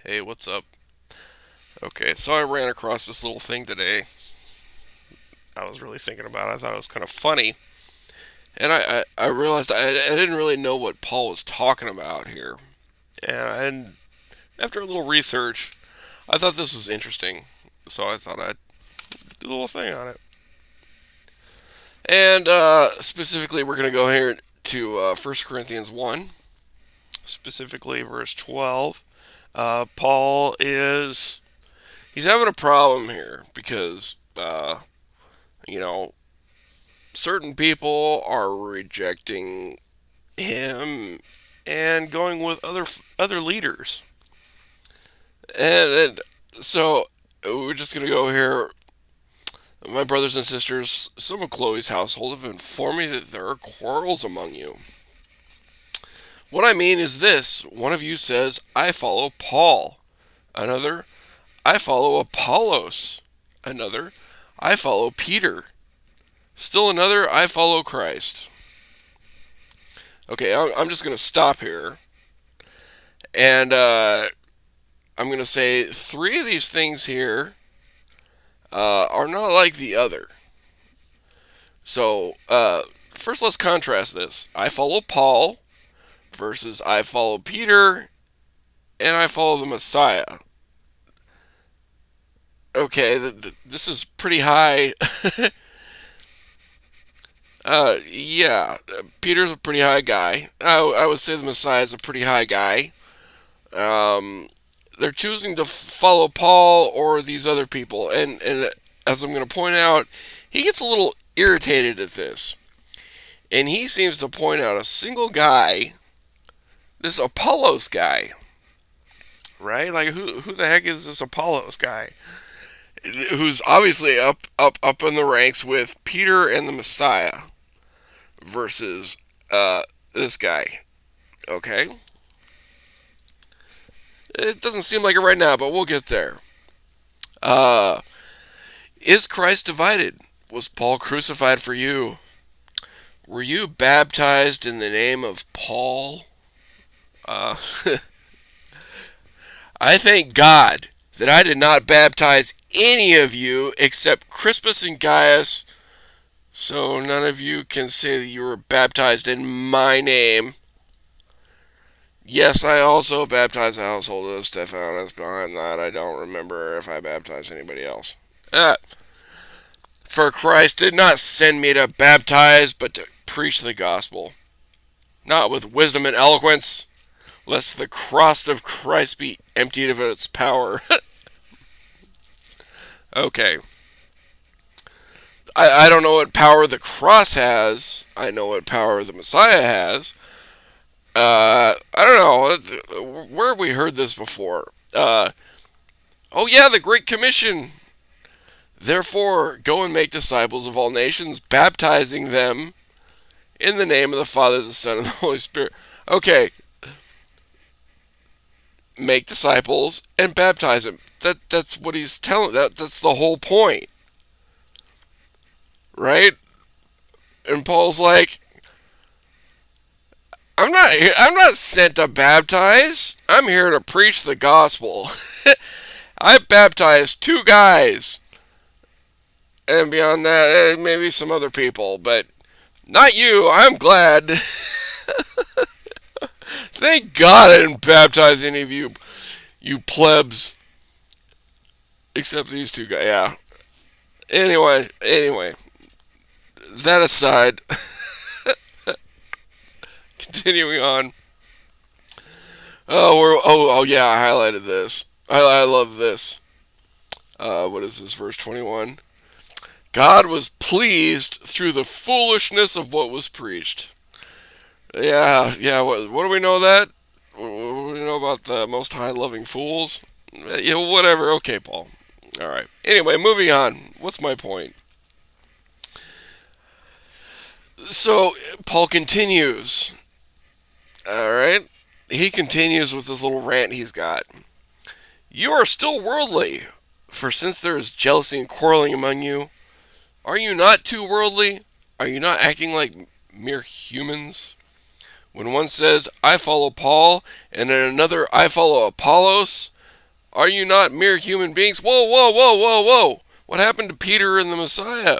Hey, what's up? Okay, so I ran across this little thing today. I was really thinking about it. I thought it was kind of funny. And I realized I didn't really know what Paul was talking about here. And after a little research, I thought this was interesting. So I thought I'd do a little thing on it. And specifically, we're going to go here to 1 Corinthians 1, specifically verse 12. Paul is. He's having a problem here because, you know, certain people are rejecting him and going with other leaders. And so we're just going to go here. My brothers and sisters, some of Chloe's household have informed me that there are quarrels among you. What I mean is this: one of you says, I follow Paul. Another, I follow Apollos. Another, I follow Peter. Still another, I follow Christ. Okay, I'm just going to stop here. And I'm going to say three of these things here are not like the other. So, first let's contrast this. I follow Paul versus I follow Peter and I follow the Messiah. Okay, this is pretty high. Yeah, Peter's a pretty high guy. I would say the Messiah is a pretty high guy. Um, they're choosing to follow Paul or these other people, and as I'm going to point out, he gets a little irritated at this, and he seems to point out a single guy, this Apollos guy, right? Like who the heck is this Apollos guy? Who's obviously up in the ranks with Peter and the Messiah versus this guy. Okay, it doesn't seem like it right now, but we'll get there. Uh, is Christ divided? Was Paul crucified for you? Were you baptized in the name of Paul? Uh, I thank God that I did not baptize any of you except Crispus and Gaius, so none of you can say that you were baptized in my name. Yes, I also baptized the household of Stephanus. Behind that, I don't remember if I baptized anybody else. For Christ did not send me to baptize, but to preach the gospel, not with wisdom and eloquence, lest the cross of Christ be emptied of its power. Okay. I don't know what power the cross has. I know what power the Messiah has. I don't know. Where have we heard this before? Oh, yeah, the Great Commission. Therefore, go and make disciples of all nations, baptizing them in the name of the Father, the Son, and the Holy Spirit. Okay, make disciples and baptize them. That's what he's telling. That's the whole point, right? And Paul's like, I'm not sent to baptize. I'm here to preach the gospel. I baptized two guys, and beyond that, maybe some other people, but not you. I'm glad. Thank God I didn't baptize any of you, you plebs, except these two guys. Yeah. Anyway, that aside, continuing on. Oh yeah, I highlighted this. I love this. What is this? Verse 21. God was pleased through the foolishness of what was preached. Yeah. What do we know that? What do we know about the Most High loving fools? Yeah, whatever. Okay, Paul. All right. Anyway, moving on. What's my point? So Paul continues. All right. He continues with this little rant he's got. You are still worldly, for since there is jealousy and quarreling among you, are you not too worldly? Are you not acting like mere humans? When one says, I follow Paul, and then another, I follow Apollos, Are you not mere human beings? Whoa, whoa, whoa, whoa, whoa. What happened to Peter and the Messiah?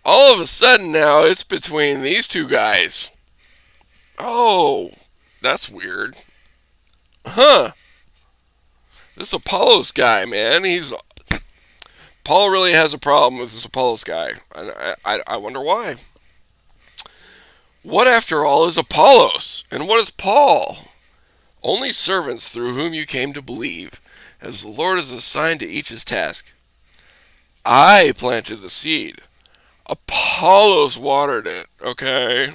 All of a sudden now it's between these two guys. Oh, that's weird. Huh. This Apollos guy, man, Paul really has a problem with this Apollos guy. I wonder why. What, after all, is Apollos? And what is Paul? Only servants through whom you came to believe, as the Lord has assigned to each his task. I planted the seed. Apollos watered it, okay?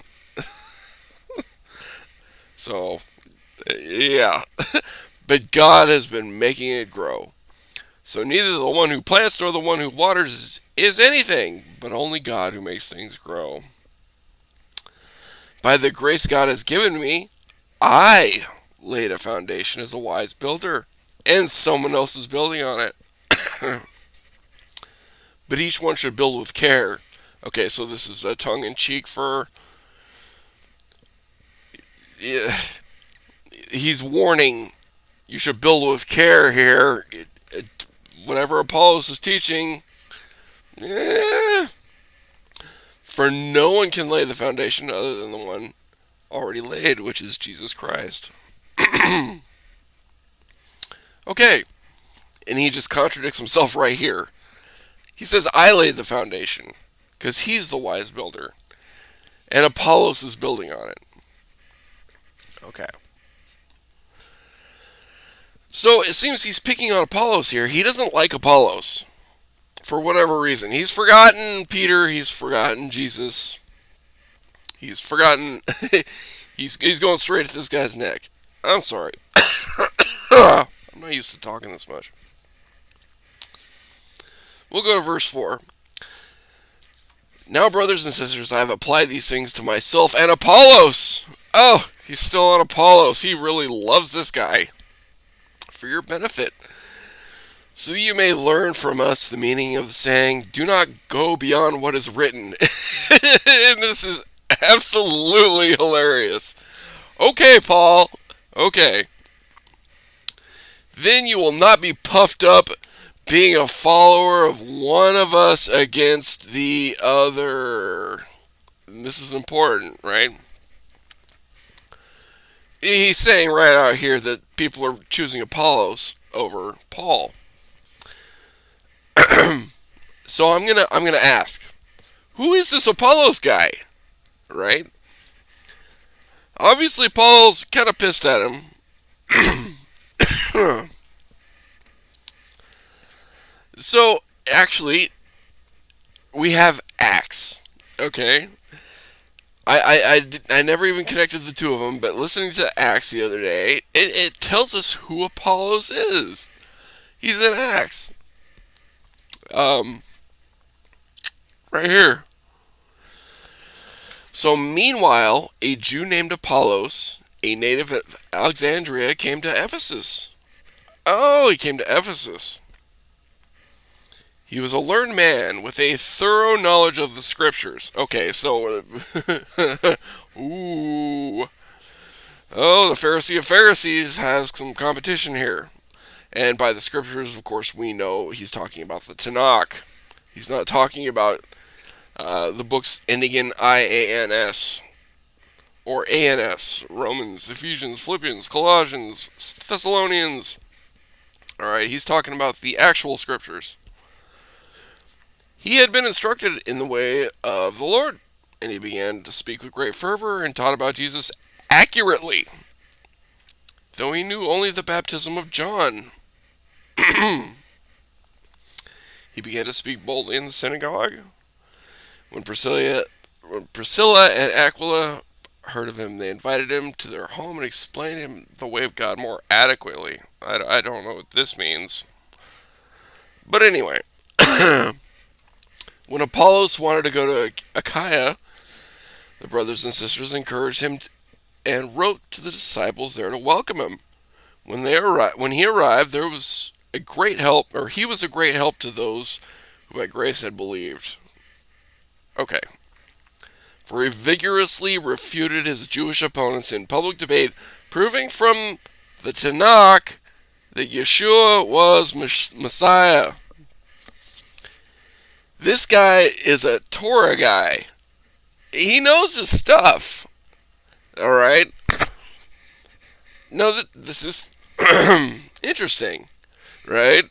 So, yeah. But God has been making it grow. So neither the one who plants nor the one who waters is anything, but only God who makes things grow. By the grace God has given me, I laid a foundation as a wise builder, and someone else is building on it. But each one should build with care. Okay, so this is a tongue-in-cheek for... Yeah, he's warning, you should build with care here. Whatever Apollos is teaching, for no one can lay the foundation other than the one already laid, which is Jesus Christ. Okay, and he just contradicts himself right here. He says, I laid the foundation, because he's the wise builder, and Apollos is building on it. Okay. So it seems he's picking on Apollos here. He doesn't like Apollos, for whatever reason. He's forgotten Peter, he's forgotten Jesus, he's forgotten... he's going straight at this guy's neck. I'm sorry. I'm not used to talking this much. We'll go to verse 4. Now, brothers and sisters, I have applied these things to myself and Apollos. Oh, he's still on Apollos. He really loves this guy. For your benefit, so that you may learn from us the meaning of the saying, do not go beyond what is written. And this is absolutely hilarious. Okay, Paul. Okay. Then you will not be puffed up, being a follower of one of us against the other. And this is important, right? He's saying right out here that people are choosing Apollos over Paul. So I'm gonna ask, who is this Apollos guy? Right? Obviously Paul's kind of pissed at him. So actually, we have Acts. Okay. I never even connected the two of them, but listening to Acts the other day, it tells us who Apollos is. He's in Acts. Right here. So meanwhile, a Jew named Apollos, a native of Alexandria, came to Ephesus. Oh, he came to Ephesus. He was a learned man with a thorough knowledge of the scriptures. Okay, so... ooh. Oh, the Pharisee of Pharisees has some competition here. And by the scriptures, of course, we know he's talking about the Tanakh. He's not talking about the books ending in IANS. Or ANS. Romans, Ephesians, Philippians, Colossians, Thessalonians. Alright, he's talking about the actual scriptures. He had been instructed in the way of the Lord, and he began to speak with great fervor and taught about Jesus accurately, though he knew only the baptism of John. He began to speak boldly in the synagogue. When Priscilla and Aquila heard of him, they invited him to their home and explained him the way of God more adequately. I don't know what this means. But anyway... When Apollos wanted to go to Achaia, the brothers and sisters encouraged him and wrote to the disciples there to welcome him. When he arrived, there was a great help, or he was a great help to those who by grace had believed. Okay. For he vigorously refuted his Jewish opponents in public debate, proving from the Tanakh that Yeshua was Messiah. This guy is a Torah guy. He knows his stuff. All right. No, this is interesting, right?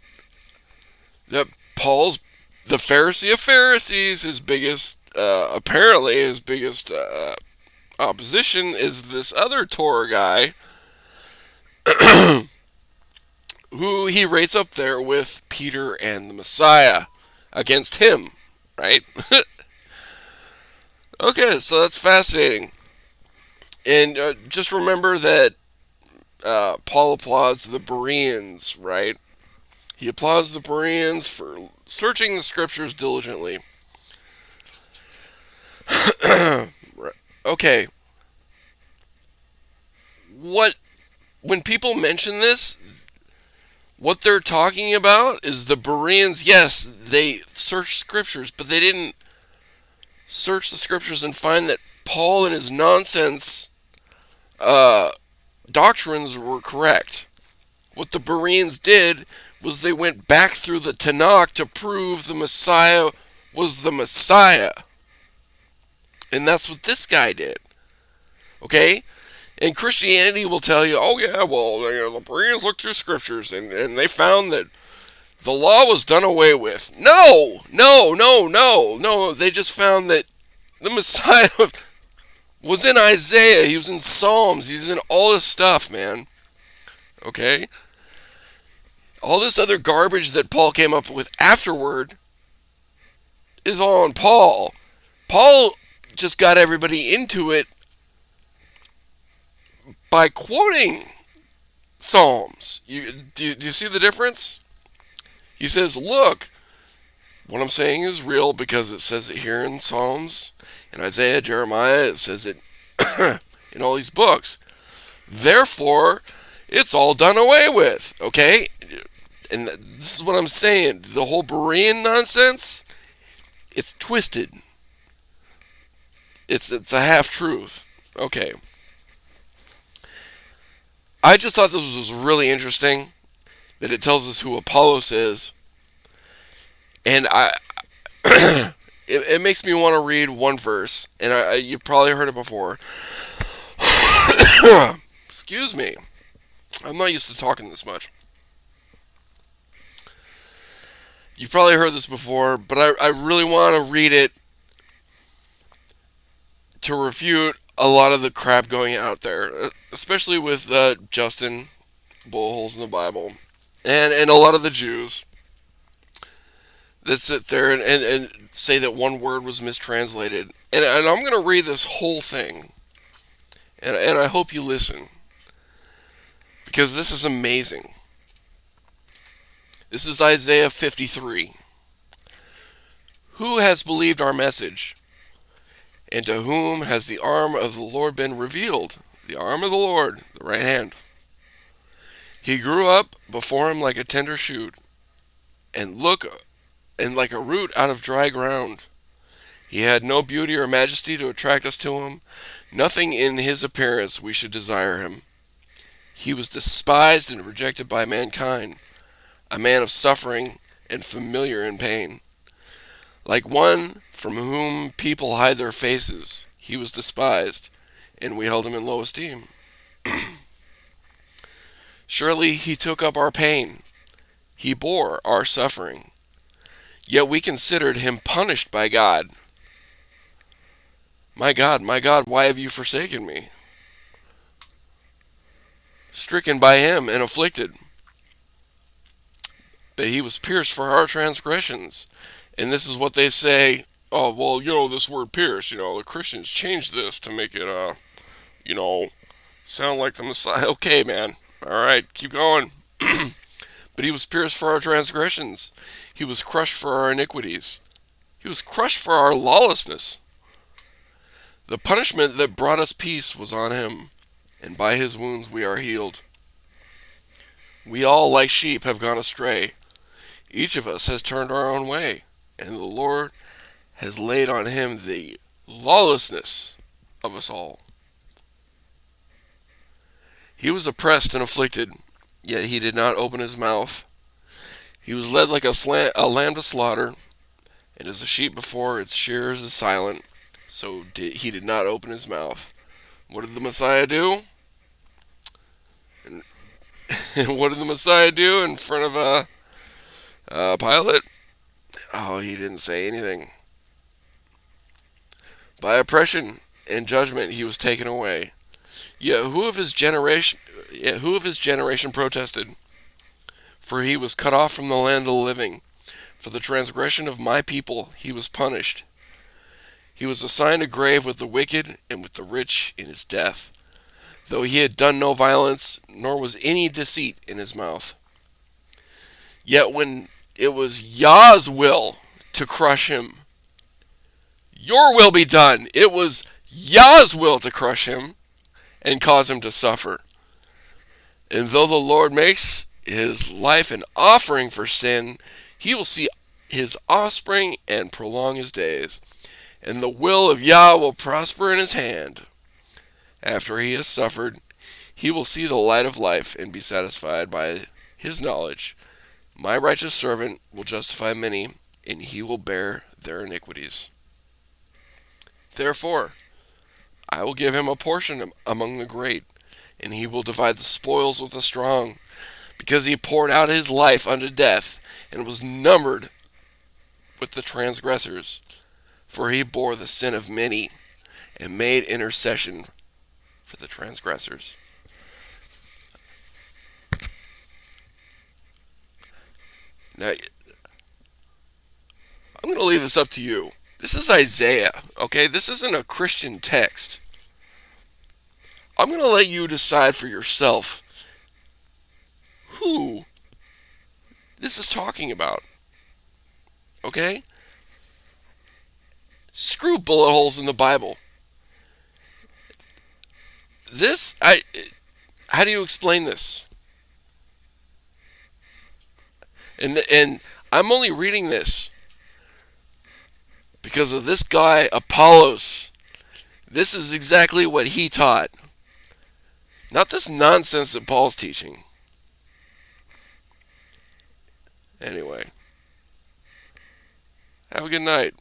That Paul's the Pharisee of Pharisees. His biggest, apparently, his biggest opposition is this other Torah guy, who he rates up there with Peter and the Messiah against him, right? Okay, so that's fascinating. And just remember that Paul applauds the Bereans, right? He applauds the Bereans for searching the scriptures diligently. Okay, what when people mention this, what they're talking about is the Bereans. Yes, they searched scriptures, but they didn't search the scriptures and find that Paul and his nonsense doctrines were correct. What the Bereans did was they went back through the Tanakh to prove the Messiah was the Messiah. And that's what this guy did. Okay? And Christianity will tell you, oh yeah, well, the Bereans looked through scriptures and they found that the law was done away with. No, no, no, no, no. They just found that the Messiah was in Isaiah. He was in Psalms. He's in all this stuff, man. Okay? All this other garbage that Paul came up with afterward is all on Paul. Paul just got everybody into it by quoting Psalms. Do you see the difference? He says, look, what I'm saying is real because it says it here in Psalms, in Isaiah, Jeremiah, it says it in all these books. Therefore, it's all done away with, okay? And this is what I'm saying. The whole Berean nonsense, it's twisted. It's a half-truth. Okay. I just thought this was really interesting, that it tells us who Apollos is. And it makes me want to read one verse, and you've probably heard it before. Excuse me. I'm not used to talking this much. You've probably heard this before, but I really want to read it to refute a lot of the crap going out there, especially with Justin, bullholes in the Bible, and a lot of the Jews that sit there and say that one word was mistranslated. And I'm going to read this whole thing, and I hope you listen, because this is amazing. This is Isaiah 53. Who has believed our message? And to whom has the arm of the Lord been revealed? The arm of the Lord, the right hand. He grew up before him like a tender shoot, and like a root out of dry ground. He had no beauty or majesty to attract us to him. Nothing in his appearance we should desire him. He was despised and rejected by mankind, a man of suffering and familiar in pain. Like one from whom people hide their faces, he was despised, and we held him in low esteem. Surely he took up our pain. He bore our suffering. Yet we considered him punished by God. My God, why have you forsaken me? Stricken by him and afflicted. But he was pierced for our transgressions. And this is what they say, oh, well, this word pierced, the Christians changed this to make it, sound like the Messiah. Okay, man. All right, keep going. But he was pierced for our transgressions. He was crushed for our iniquities. He was crushed for our lawlessness. The punishment that brought us peace was on him, and by his wounds we are healed. We all, like sheep, have gone astray. Each of us has turned our own way, and the Lord has laid on him the lawlessness of us all. He was oppressed and afflicted, yet he did not open his mouth. He was led like a lamb to slaughter, and as a sheep before its shearers is silent, he did not open his mouth. What did the Messiah do? And, and what did the Messiah do in front of Pilate? Oh, he didn't say anything. By oppression and judgment he was taken away. Yet who of his generation protested? For he was cut off from the land of the living. For the transgression of my people he was punished. He was assigned a grave with the wicked and with the rich in his death, though he had done no violence, nor was any deceit in his mouth. Yet when it was Yah's will to crush him, your will be done. It was Yah's will to crush him and cause him to suffer. And though the Lord makes his life an offering for sin, he will see his offspring and prolong his days. And the will of Yah will prosper in his hand. After he has suffered, he will see the light of life and be satisfied by his knowledge. My righteous servant will justify many, and he will bear their iniquities. Therefore, I will give him a portion among the great, and he will divide the spoils with the strong, because he poured out his life unto death, and was numbered with the transgressors. For he bore the sin of many, and made intercession for the transgressors. Now, I'm going to leave this up to you. This is Isaiah, okay? This isn't a Christian text. I'm going to let you decide for yourself who this is talking about, okay? Screw bullet holes in the Bible. How do you explain this? And I'm only reading this because of this guy, Apollos. This is exactly what he taught. Not this nonsense that Paul's teaching. Anyway, have a good night.